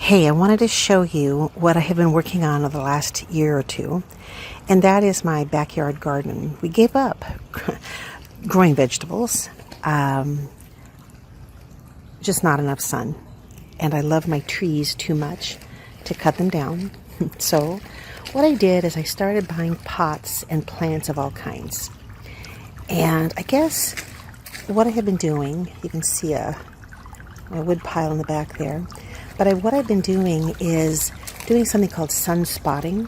Hey, I wanted to show you what I have been working on over the last year or two, and that is my backyard garden. We gave up growing vegetables, just not enough sun, and I love my trees too much to cut them down. So what I did is I started buying pots and plants of all kinds, and I guess what I have been doing, you can see a wood pile in the back there. But what I've been doing is doing something called sun spotting,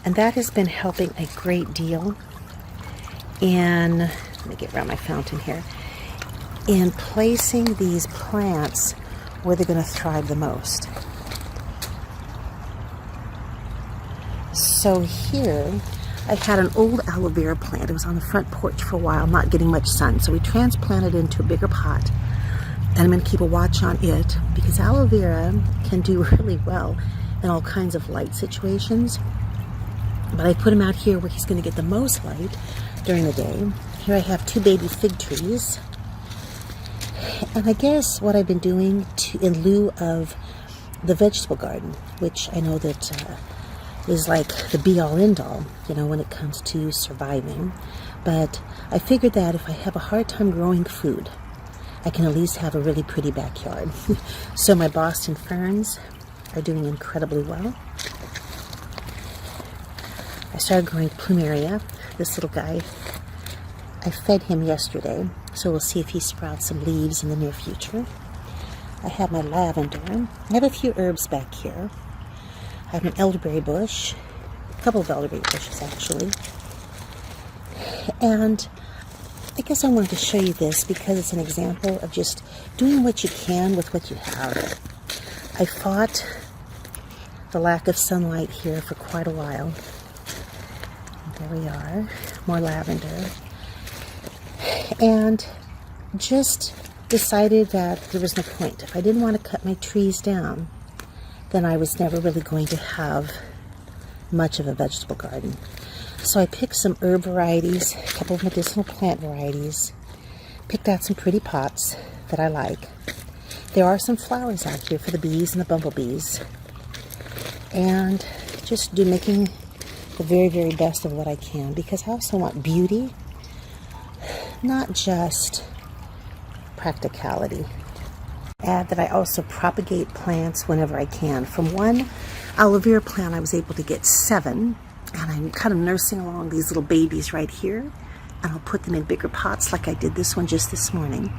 and that has been helping a great deal in, let me get around my fountain here, in placing these plants where they're going to thrive the most. So here, I had an old aloe vera plant. It was on the front porch for a while, not getting much sun. So we transplanted it into a bigger pot. And I'm going to keep a watch on it because aloe vera can do really well in all kinds of light situations. But I put him out here where he's going to get the most light during the day. Here I have two baby fig trees. And I guess what I've been doing in lieu of the vegetable garden, which I know that is like the be-all end-all, when it comes to surviving. But I figured that if I have a hard time growing food, I can at least have a really pretty backyard. So my Boston ferns are doing incredibly well. I started growing Plumeria, this little guy. I fed him yesterday, so we'll see if he sprouts some leaves in the near future. I have my lavender. I have a few herbs back here. I have an elderberry bush, a couple of elderberry bushes actually. And I guess I wanted to show you this because it's an example of just doing what you can with what you have. I fought the lack of sunlight here for quite a while. There we are, more lavender. And just decided that there was no point. If I didn't want to cut my trees down, then I was never really going to have much of a vegetable garden. So I picked some herb varieties, a couple of medicinal plant varieties, picked out some pretty pots that I like. There are some flowers out here for the bees and the bumblebees. And just making the very, very best of what I can because I also want beauty, not just practicality. Add that I also propagate plants whenever I can. From one aloe vera plant I was able to get 7. And I'm kind of nursing along these little babies right here. And I'll put them in bigger pots like I did this one just this morning.